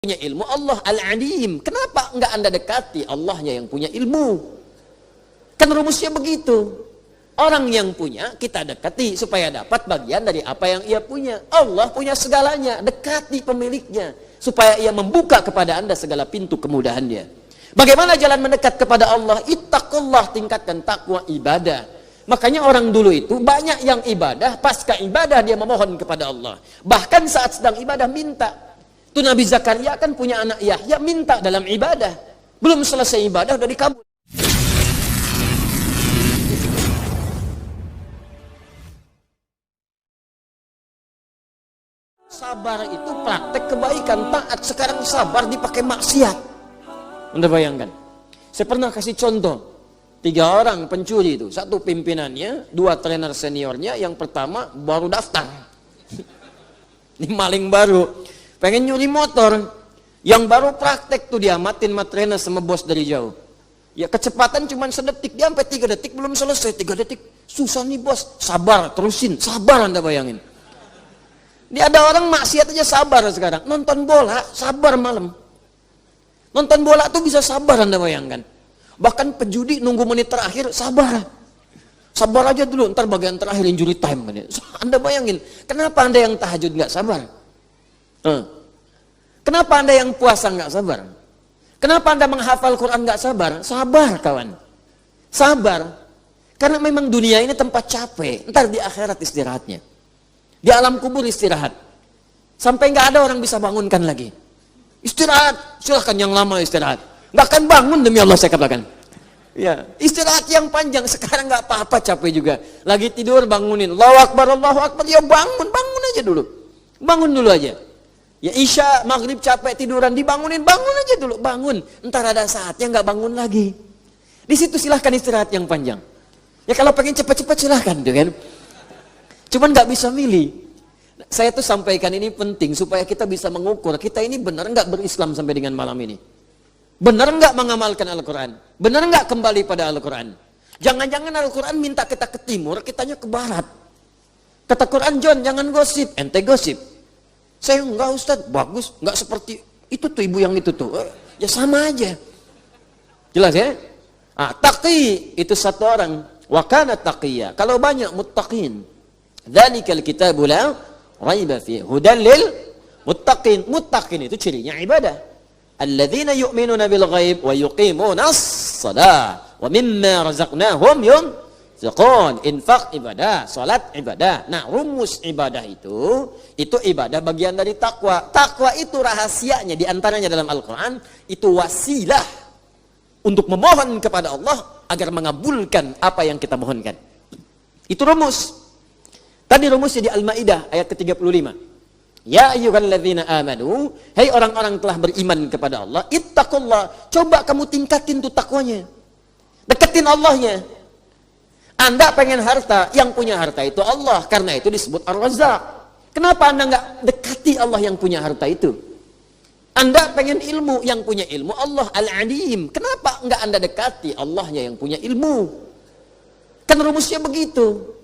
punya ilmu, Allah Al-Alim. Kenapa enggak Anda dekati Allahnya yang punya ilmu? Kan rumusnya begitu. Orang yang punya kita dekati supaya dapat bagian dari apa yang ia punya. Allah punya segalanya, dekati pemiliknya supaya ia membuka kepada Anda segala pintu kemudahan dia. Bagaimana jalan mendekat kepada Allah? Ittaqullah, tingkatkan takwa ibadah. Makanya orang dulu itu banyak yang ibadah, pasca ibadah dia memohon kepada Allah. Bahkan saat sedang ibadah minta. Itu Nabi Zakaria kan punya anak Yahya, minta dalam ibadah. Belum selesai ibadah udah dikabul. Sabar itu praktek kebaikan, taat. Sekarang sabar dipakai maksiat. Anda bayangkan. Saya pernah kasih contoh. 3 orang pencuri itu. 1 pimpinannya, 2 trainer seniornya. Yang pertama baru daftar. Ini maling baru. Pengen nyuri motor. Yang baru praktek tuh diamatin sama trainer sama bos dari jauh. Ya kecepatan cuma sedetik. Dia sampai 3 detik belum selesai. 3 detik. Susah nih bos. Sabar, terusin. Sabar Anda bayangin. Dia ada orang maksiat aja sabar sekarang. Nonton bola, sabar malam. Nonton bola tuh bisa sabar Anda bayangkan. Bahkan pejudi nunggu menit terakhir, sabar. Sabar aja dulu, ntar bagian terakhir injury time. Anda bayangin, kenapa Anda yang tahajud nggak sabar? Kenapa Anda yang puasa nggak sabar? Kenapa Anda menghafal Quran nggak sabar? Sabar kawan. Sabar. Karena memang dunia ini tempat capek. Ntar di akhirat istirahatnya. Di alam kubur istirahat. Sampai nggak ada orang bisa bangunkan lagi. Istirahat. Silahkan yang lama istirahat. Nggak akan bangun demi Allah saya katakan. Ya, istirahat yang panjang. Sekarang nggak apa-apa capek juga. Lagi tidur bangunin. Allahu Akbar, Allahu Akbar. Ya bangun aja dulu. Bangun dulu aja. Ya isya, maghrib capek tiduran, dibangunin, bangun aja dulu, bangun. Ntar ada saatnya nggak bangun lagi. Di situ silahkan istirahat yang panjang. Ya kalau pengen cepat-cepat silahkan, tuh kan. Cuman nggak bisa milih. Saya tuh sampaikan ini penting supaya kita bisa mengukur kita ini benar nggak berislam sampai dengan malam ini. Benar nggak mengamalkan Al-Quran? Benar nggak kembali pada Al-Quran? Jangan-jangan Al-Quran minta kita ke timur, kitanya ke barat. Kata Quran, John, jangan gosip, ente gosip. Saya enggak Ustaz, bagus, enggak seperti itu tuh ibu yang itu tuh. Ya sama aja. Jelas ya? Taqi itu 1 orang. Wa kana taqiyya. Kalau banyak muttaqin. Dzalikal kitabu la raiba fihi hudal lil muttaqin. Muttaqin itu cirinya ibadah. Alladzina yu'minuna bil ghaib wa yuqimunas shalah wa mimma razaqnahum yunfiqun. Infak ibadah, salat ibadah. Nah, rumus ibadah itu ibadah bagian dari takwa. Takwa itu rahasianya diantaranya dalam Al-Quran, itu wasilah untuk memohon kepada Allah agar mengabulkan apa yang kita mohonkan. Itu rumus. Tadi rumusnya di Al-Maidah ayat ke-35. Ya ayyuhalladzina amanu, hai orang-orang telah beriman kepada Allah, ittaqullah, coba kamu tingkatin tuh takwanya. Deketin Allahnya. Anda pengen harta, yang punya harta itu Allah, karena itu disebut Ar-Razzaq. Kenapa Anda nggak dekati Allah yang punya harta itu? Anda pengen ilmu, yang punya ilmu Allah Al-Alim. Kenapa nggak Anda dekati Allahnya yang punya ilmu? Kan rumusnya begitu.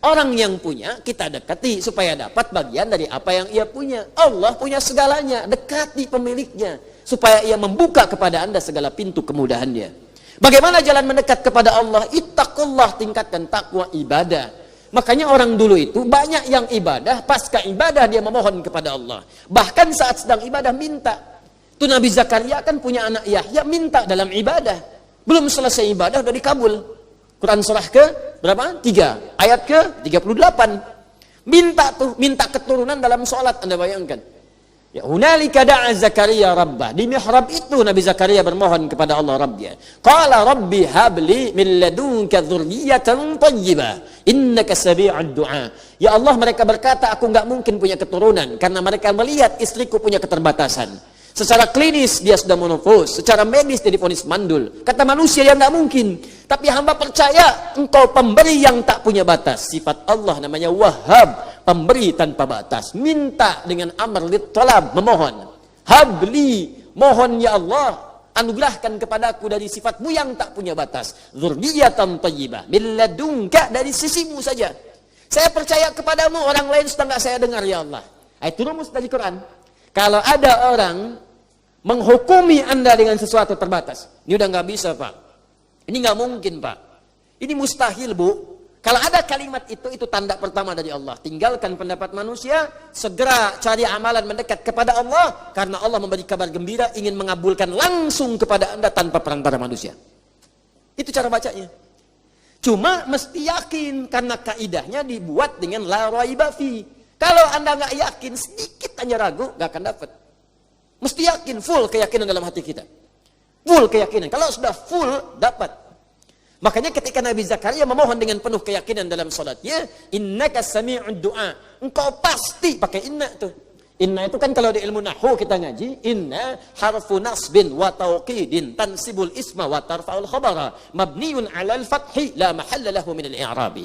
Orang yang punya kita dekati supaya dapat bagian dari apa yang ia punya. Allah punya segalanya, dekati pemiliknya supaya ia membuka kepada Anda segala pintu kemudahan dia. Bagaimana jalan mendekat kepada Allah? Ittaqullah, tingkatkan takwa ibadah. Makanya orang dulu itu banyak yang ibadah, pasca ibadah dia memohon kepada Allah. Bahkan saat sedang ibadah minta. Itu Nabi Zakaria kan punya anak Yahya, minta dalam ibadah. Belum selesai ibadah udah dikabul. Quran surah ke berapa? 3. Ayat ke 38. Minta keturunan dalam sholat, Anda bayangkan. Ya, hunalika da'a Zakaria rabbah. Di mihrab itu Nabi Zakaria bermohon kepada Allah Rabbnya. Qala rabbi habli min ladunka dzurriyyatan thayyibah innaka sami'ud du'a. Ya Allah, mereka berkata aku enggak mungkin punya keturunan karena mereka melihat istriku punya keterbatasan. Secara klinis dia sudah menopause, secara medis dia divonis mandul. Kata manusia yang enggak mungkin. Tapi hamba percaya engkau pemberi yang tak punya batas. Sifat Allah namanya Wahhab, pemberi tanpa batas. Minta dengan amr lit talab, memohon. Habli, mohon ya Allah, anugerahkan kepadaku dari sifatmu yang tak punya batas. Dzurriyyatan thayyibah min ladunka, dari sisimu saja. Saya percaya kepadamu, orang lain sudah enggak saya dengar ya Allah. Itu rumus dari Quran. Kalau ada orang menghukumi Anda dengan sesuatu terbatas. Ini udah nggak bisa, Pak. Ini nggak mungkin, Pak. Ini mustahil, Bu. Kalau ada kalimat itu tanda pertama dari Allah. Tinggalkan pendapat manusia, segera cari amalan mendekat kepada Allah, karena Allah memberi kabar gembira, ingin mengabulkan langsung kepada Anda tanpa perantara manusia. Itu cara bacanya. Cuma mesti yakin, karena kaidahnya dibuat dengan la raiba fi. Kalau Anda nggak yakin, sedikit hanya ragu, nggak akan dapat. Mesti yakin, full keyakinan dalam hati kita. Full keyakinan. Kalau sudah full, dapat. Makanya ketika Nabi Zakaria memohon dengan penuh keyakinan dalam salatnya, innaka sami'ud du'a. Engkau pasti pakai inna tuh. Inna itu kan kalau di ilmu nahwu kita ngaji, inna harfu nasbin wa tawqidin tansibul isma wa tarfa'ul khabara mabniun 'alal fathi la mahalla lahu min al-i'rabi.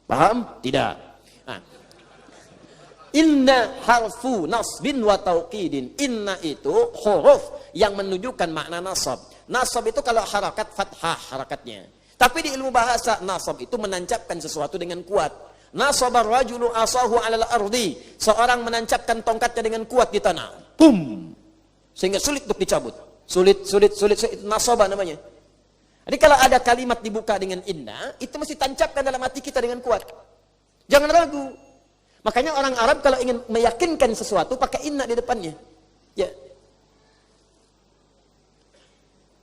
Paham? Tidak. Nah. Inna harfu nasbin wa tawqidin. Inna itu huruf yang menunjukkan makna nasab. Nasab itu kalau harakat fathah harakatnya. Tapi di ilmu bahasa nasab itu menancapkan sesuatu dengan kuat. Nasabar rajulu asahu 'alal ardi. Seorang menancapkan tongkatnya dengan kuat di tanah. Bum. Sehingga sulit untuk dicabut. Sulit nasaba namanya. Jadi kalau ada kalimat dibuka dengan inna, itu mesti tancapkan dalam hati kita dengan kuat. Jangan ragu. Makanya orang Arab kalau ingin meyakinkan sesuatu pakai inna di depannya. Ya.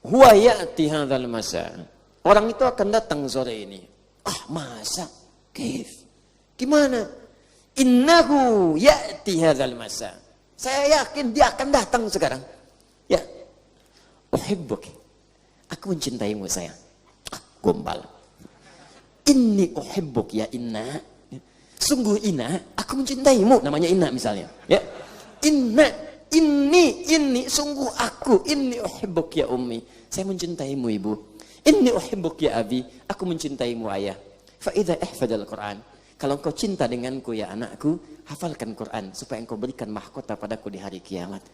Huwa ya'ti hadzal masa. Orang itu akan datang sore ini. Ah, masa? Kif? Gimana? Innahu ya'ti hadzal masa. Saya yakin dia akan datang sekarang. Ya. Uhibbuk. Aku mencintaimu sayang. Gombal. Inni uhibbuk ya inna. Sungguh inna, aku mencintaimu. Namanya inna misalnya. Ya. Inna, inni, sungguh aku. Inni uhibbuk ya ummi. Saya mencintaimu ibu. Inni uhibbuk ya abi. Aku mencintaimu ayah. Fa idza ihfadal Quran. Kalau engkau cinta denganku ya anakku, hafalkan Quran supaya engkau berikan mahkota padaku di hari kiamat.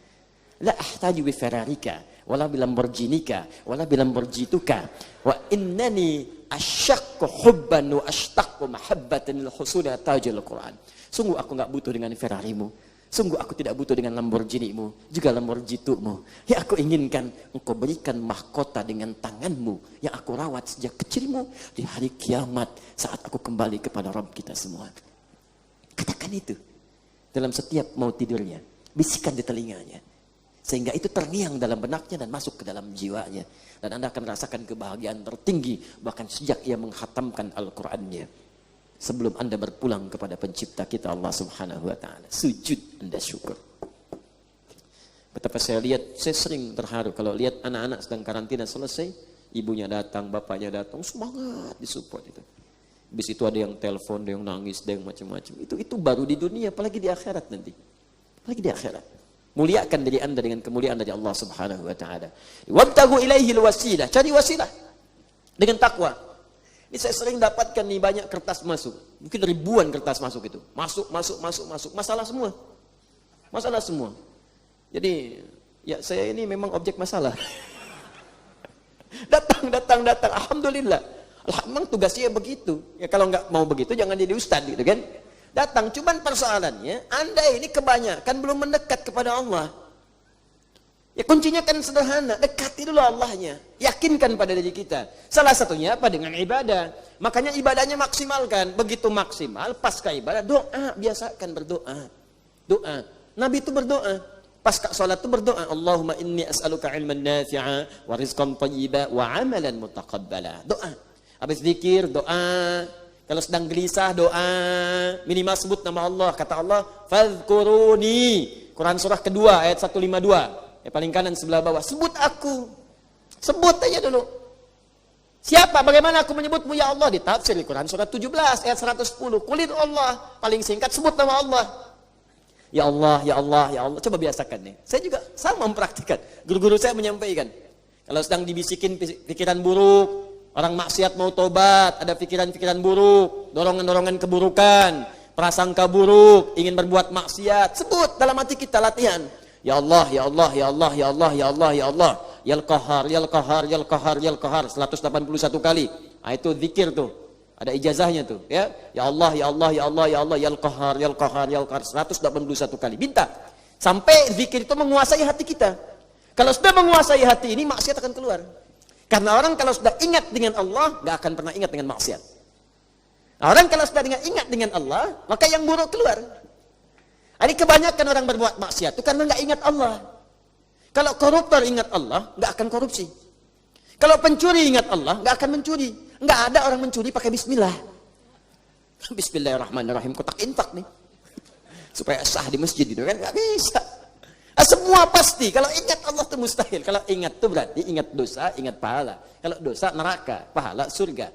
La ahtaju bi Ferrarika, wala bi Lamborghinika, wala bi Lamborghituka, wa innani asyaqqu hubban wa ashtaqu mahabbatan lil husuli tajil Quran. Sungguh aku enggak butuh dengan Ferrarimu. Sungguh aku tidak butuh dengan Lamborghini-mu, juga Lamborghitumu. Yang aku inginkan engkau berikan mahkota dengan tanganmu yang aku rawat sejak kecilmu di hari kiamat saat aku kembali kepada Rabb kita semua. Katakan itu dalam setiap mau tidurnya, bisikan di telinganya. Sehingga itu terngiang dalam benaknya dan masuk ke dalam jiwanya. Dan Anda akan rasakan kebahagiaan tertinggi bahkan sejak ia menghatamkan Al-Qur'annya. Sebelum Anda berpulang kepada pencipta kita Allah Subhanahu wa taala. Sujud Anda syukur. Betapa saya lihat, saya sering terharu kalau lihat anak-anak sedang karantina selesai, ibunya datang, bapaknya datang, semangat disupport itu. Habis itu ada yang telepon, ada yang nangis, ada yang macam-macam. Itu baru di dunia, apalagi di akhirat nanti. Apalagi di akhirat. Muliakan diri Anda dengan kemuliaan dari Allah Subhanahu wa taala. Wabtagu ilaihil wasilah, cari wasilah dengan takwa. Ini saya sering dapatkan nih banyak kertas masuk. Mungkin ribuan kertas masuk itu. Masuk. Masalah semua. Masalah semua. Jadi, ya saya ini memang objek masalah. datang. Alhamdulillah. Memang tugasnya begitu. Ya kalau nggak mau begitu jangan jadi ustadz gitu kan. Datang, cuman persoalannya Anda ini kebanyakan belum mendekat kepada Allah. Ya kuncinya kan sederhana, dekati dulu Allahnya, yakinkan pada diri kita. Salah satunya apa? Dengan ibadah. Makanya ibadahnya maksimalkan. Begitu maksimal, pasca ibadah doa, biasakan berdoa. Doa. Nabi itu berdoa. Pasca sholat itu berdoa. Allahumma inni as'aluka ilman nafi'a wa rizqan thayyiba wa amalan mutaqabbala. Doa. Habis zikir, doa. Kalau sedang gelisah, doa. Minimal sebut nama Allah. Kata Allah, fadhkuruni. Quran surah kedua ayat 152. Paling kanan sebelah bawah. Sebut aku. Sebut aja dulu. Siapa? Bagaimana aku menyebutmu ya Allah? Di tafsir Quran surah 17 ayat 110. Kulit Allah. Paling singkat sebut nama Allah. Ya Allah, ya Allah, ya Allah. Coba biasakan nih. Saya juga sama mempraktikkan. Guru-guru saya menyampaikan. Kalau sedang dibisikin pikiran buruk, orang maksiat mau tobat, ada pikiran-pikiran buruk, dorongan-dorongan keburukan, prasangka buruk, ingin berbuat maksiat, sebut dalam hati kita, latihan. Ya Allah, ya Allah, ya Allah, ya Allah, ya Allah, ya Allah. Yal Qahar, Yal Qahar, Yal Qahar, Yal Qahar 181 kali. Ah itu zikir tuh. Ada ijazahnya tuh, ya. Ya Allah, ya Allah, ya Allah, ya Allah, Yal Qahar, Yal Qahar, Yal Qahar 181 kali. Minta sampai zikir itu menguasai hati kita. Kalau sudah menguasai hati ini, maksiat akan keluar. Karena orang kalau sudah ingat dengan Allah, nggak akan pernah ingat dengan maksiat. Orang kalau sudah ingat dengan Allah, maka yang buruk keluar. Jadi kebanyakan orang berbuat maksiat itu karena nggak ingat Allah. Kalau koruptor ingat Allah, nggak akan korupsi. Kalau pencuri ingat Allah, nggak akan mencuri. Nggak ada orang mencuri pakai bismillah. Bismillahirrahmanirrahim, kotak infak nih. Supaya sah di masjid itu kan, nggak bisa. Semua pasti, kalau ingat Allah itu mustahil. Kalau ingat itu berarti ingat dosa, ingat pahala. Kalau dosa neraka, pahala surga.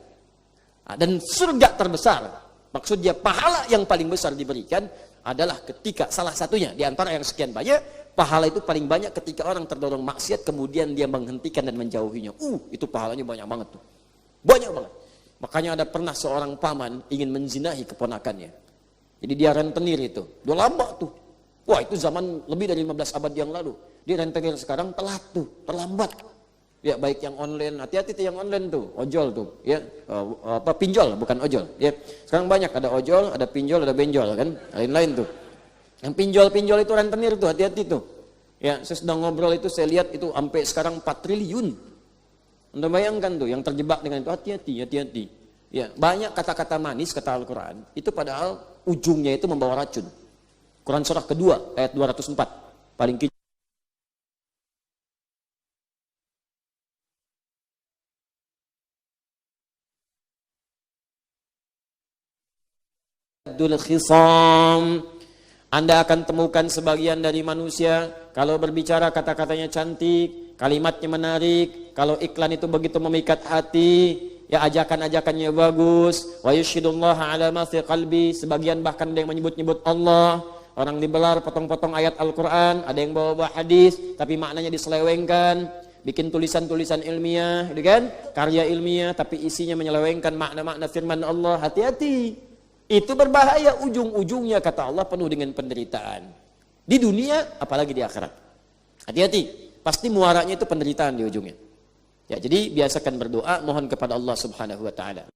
Dan surga terbesar, maksudnya pahala yang paling besar diberikan adalah ketika salah satunya di antara yang sekian banyak, pahala itu paling banyak ketika orang terdorong maksiat kemudian dia menghentikan dan menjauhinya. Itu pahalanya banyak banget tuh. Banyak banget. Makanya ada pernah seorang paman ingin menzinahi keponakannya. Jadi dia rentenir itu. Udah lama tuh. Wah, itu zaman lebih dari 15 abad yang lalu. Dia rentenir sekarang telat tuh, terlambat. Ya, baik yang online, hati-hati tuh yang online tuh, ojol tuh, ya. Pinjol, bukan ojol, ya. Sekarang banyak ada ojol, ada pinjol, ada benjol kan, lain-lain tuh. Yang pinjol-pinjol itu rentenir tuh, hati-hati tuh. Ya, saya sedang ngobrol itu saya lihat itu sampai sekarang 4 triliun. Anda bayangkan tuh yang terjebak dengan itu, hati-hati, hati-hati. Ya, banyak kata-kata manis kata Al-Qur'an, itu padahal ujungnya itu membawa racun. Quran surah kedua ayat 204 paling kecil. Khisam, Anda akan temukan sebagian dari manusia kalau berbicara kata-katanya cantik, kalimatnya menarik, kalau iklan itu begitu memikat hati, ya ajakan-ajakannya bagus, wa yushhidullaha ala ma fi qalbi, sebagian bahkan ada yang menyebut-nyebut Allah. Orang dibelar potong-potong ayat Al-Quran, ada yang bawa-bawa hadis, tapi maknanya diselewengkan, bikin tulisan-tulisan ilmiah, gitu kan? Karya ilmiah, tapi isinya menyelewengkan makna-makna firman Allah. Hati-hati, itu berbahaya, ujung-ujungnya kata Allah penuh dengan penderitaan. Di dunia, apalagi di akhirat. Hati-hati, pasti muaranya itu penderitaan di ujungnya. Ya, jadi biasakan berdoa, mohon kepada Allah Subhanahu wa Ta'ala.